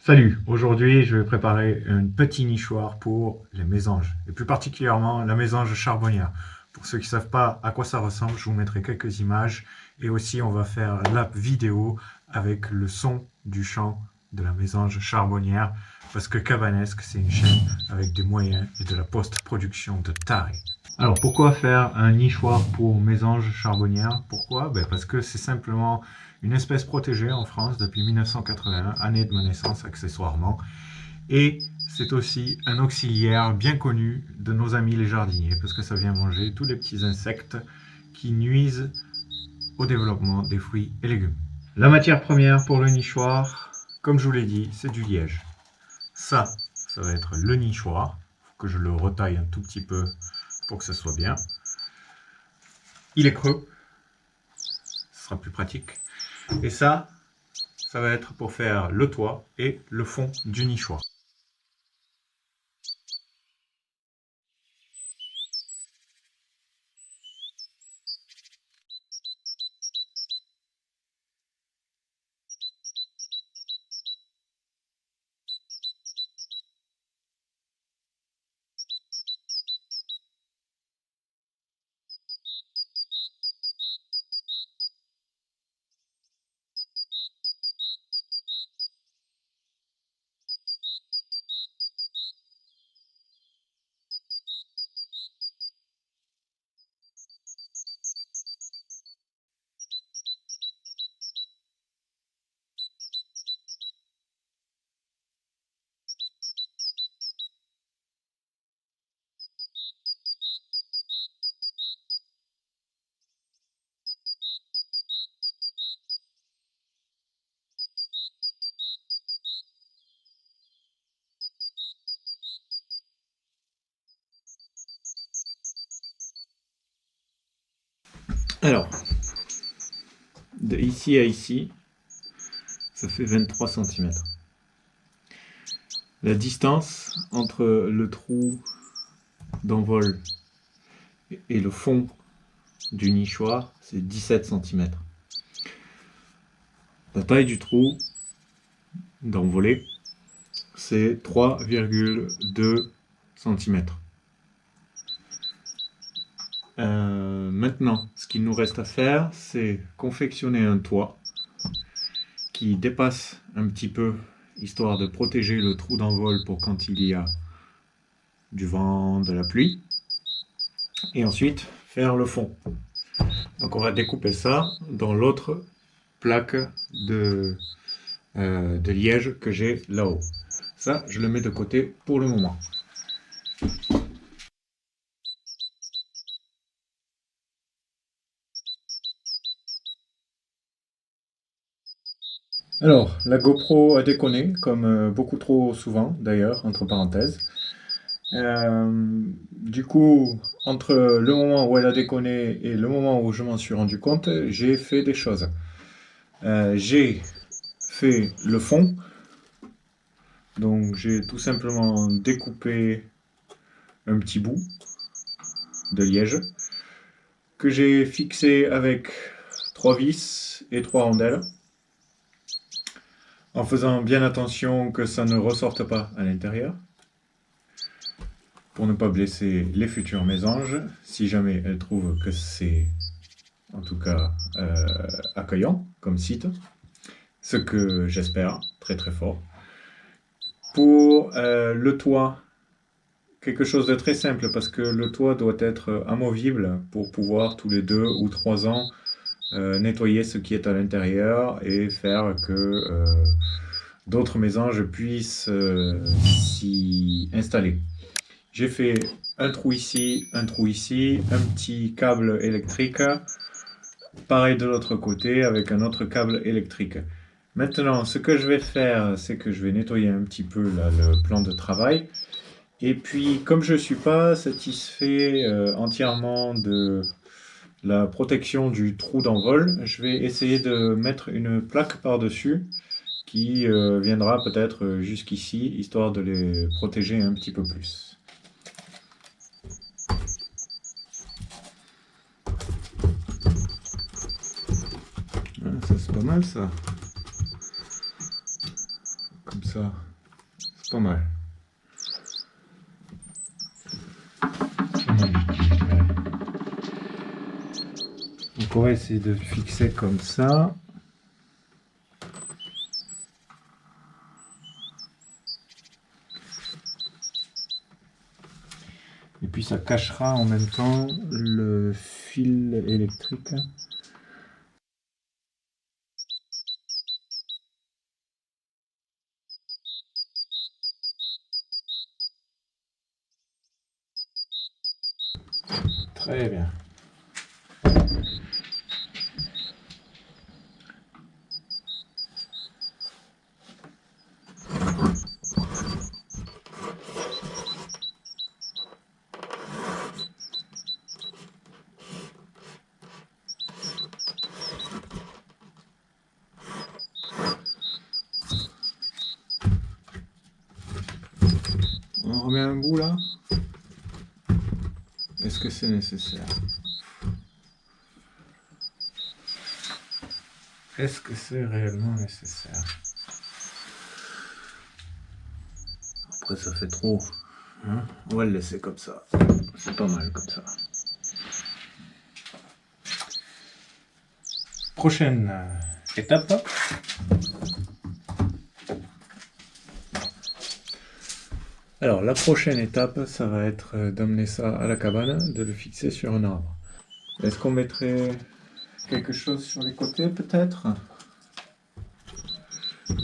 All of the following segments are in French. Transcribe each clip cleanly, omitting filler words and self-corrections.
Salut, aujourd'hui je vais préparer un petit nichoir pour les mésanges, et plus particulièrement la mésange charbonnière. Pour ceux qui ne savent pas à quoi ça ressemble, je vous mettrai quelques images, et aussi on va faire la vidéo avec le son du chant de la mésange charbonnière, parce que Cabanesque c'est une chaîne avec des moyens et de la post-production de taré. Alors pourquoi faire un nichoir pour mésange charbonnière? Pourquoi? Parce que c'est simplement une espèce protégée en France depuis 1981, année de ma naissance accessoirement. Et c'est aussi un auxiliaire bien connu de nos amis les jardiniers, parce que ça vient manger tous les petits insectes qui nuisent au développement des fruits et légumes. La matière première pour le nichoir, comme je vous l'ai dit, c'est du liège. Ça va être le nichoir. Il faut que je le retaille un tout petit peu pour que ça soit bien. Il est creux, ce sera plus pratique. Et ça va être pour faire le toit et le fond du nichoir. Alors, de ici à ici, ça fait 23 cm. La distance entre le trou d'envol et le fond du nichoir, c'est 17 cm. La taille du trou d'envolée, c'est 3,2 cm. Maintenant, ce qu'il nous reste à faire, c'est confectionner un toit qui dépasse un petit peu, histoire de protéger le trou d'envol pour quand il y a du vent, de la pluie. Et ensuite, faire le fond. Donc on va découper ça dans l'autre plaque de liège que j'ai là-haut. Ça, je le mets de côté pour le moment. Alors, la GoPro a déconné, comme beaucoup trop souvent d'ailleurs, entre parenthèses. Du coup, entre le moment où elle a déconné et le moment où je m'en suis rendu compte, j'ai fait des choses. J'ai fait le fond, donc j'ai tout simplement découpé un petit bout de liège que j'ai fixé avec 3 vis et 3 rondelles, en faisant bien attention que ça ne ressorte pas à l'intérieur, pour ne pas blesser les futures mésanges, si jamais elles trouvent que c'est en tout cas accueillant comme site, ce que j'espère très très fort. Pour le toit, quelque chose de très simple, parce que le toit doit être amovible pour pouvoir tous les 2 ou 3 ans nettoyer ce qui est à l'intérieur et faire que d'autres mésanges puissent s'y installer. J'ai fait un trou ici, un petit câble électrique, pareil de l'autre côté avec un autre câble électrique. Maintenant, ce que je vais faire, c'est que je vais nettoyer un petit peu là, le plan de travail. Et puis, comme je ne suis pas satisfait entièrement de la protection du trou d'envol, je vais essayer de mettre une plaque par-dessus qui viendra peut-être jusqu'ici, histoire de les protéger un petit peu plus. Ah, ça c'est pas mal ça. Comme ça. C'est pas mal. Donc on va essayer de fixer comme ça. Et puis ça cachera en même temps le fil électrique. Très bien. On remet un bout là. Est-ce que c'est nécessaire? Est-ce que c'est réellement nécessaire? Après ça fait trop. Hein, on va le laisser comme ça. C'est pas mal comme ça. Prochaine étape. Alors la prochaine étape, ça va être d'amener ça à la cabane, de le fixer sur un arbre. Est-ce qu'on mettrait quelque chose sur les côtés peut-être?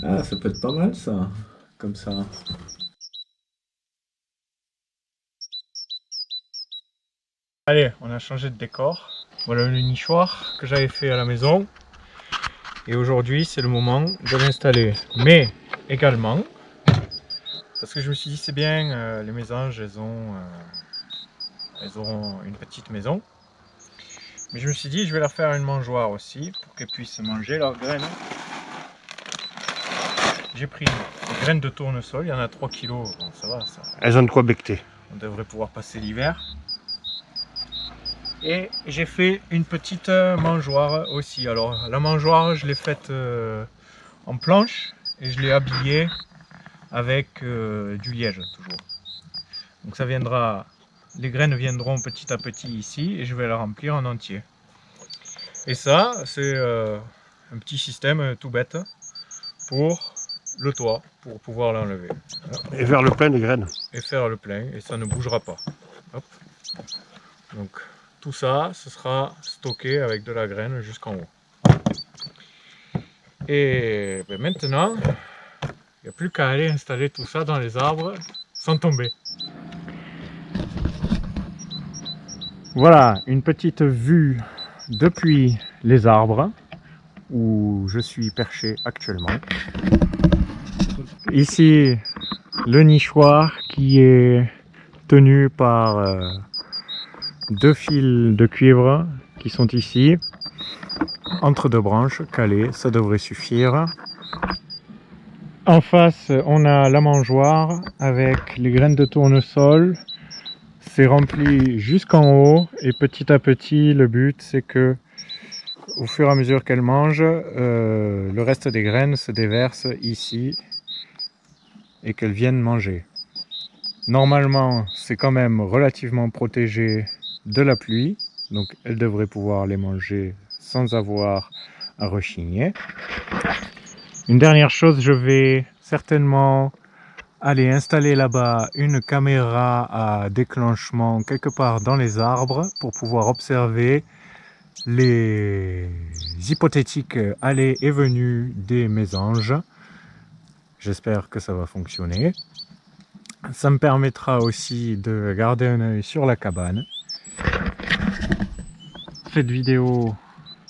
Ah, ça peut être pas mal ça, comme ça. Allez, on a changé de décor. Voilà le nichoir que j'avais fait à la maison. Et aujourd'hui, c'est le moment de l'installer. Mais également, parce que je me suis dit c'est bien, les mésanges, elles auront une petite maison. Mais je me suis dit, je vais leur faire une mangeoire aussi, pour qu'elles puissent manger leurs graines. J'ai pris des graines de tournesol, il y en a 3 kilos, bon, ça va. Ça, elles ont de quoi becter. On devrait pouvoir passer l'hiver. Et j'ai fait une petite mangeoire aussi. Alors la mangeoire, je l'ai faite en planche et je l'ai habillée avec du liège toujours. Donc ça viendra, les graines viendront petit à petit ici et je vais la remplir en entier. Et ça, c'est un petit système tout bête pour le toit, pour pouvoir l'enlever. Et faire le plein des graines. Et faire le plein, et ça ne bougera pas. Hop. Donc tout ça, ce sera stocké avec de la graine jusqu'en haut. Et ben maintenant, il n'y a plus qu'à aller installer tout ça dans les arbres sans tomber. Voilà, une petite vue depuis les arbres où je suis perché actuellement. Ici, le nichoir qui est tenu par 2 fils de cuivre qui sont ici, entre 2 branches calées, ça devrait suffire. En face, on a la mangeoire avec les graines de tournesol. C'est rempli jusqu'en haut et petit à petit, le but c'est que au fur et à mesure qu'elle mange, le reste des graines se déverse ici et qu'elles viennent manger. Normalement, c'est quand même relativement protégé de la pluie, donc elles devraient pouvoir les manger sans avoir à rechigner. Une dernière chose, je vais certainement aller installer là-bas une caméra à déclenchement quelque part dans les arbres pour pouvoir observer les hypothétiques allées et venues des mésanges. J'espère que ça va fonctionner. Ça me permettra aussi de garder un œil sur la cabane. Cette vidéo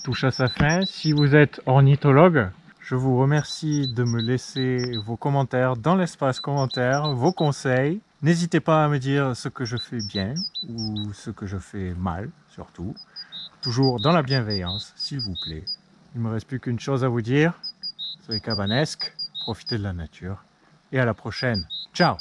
touche à sa fin. Si vous êtes ornithologue, je vous remercie de me laisser vos commentaires dans l'espace commentaire, vos conseils. N'hésitez pas à me dire ce que je fais bien ou ce que je fais mal, surtout. Toujours dans la bienveillance, s'il vous plaît. Il ne me reste plus qu'une chose à vous dire. Soyez cabanesques, profitez de la nature et à la prochaine. Ciao!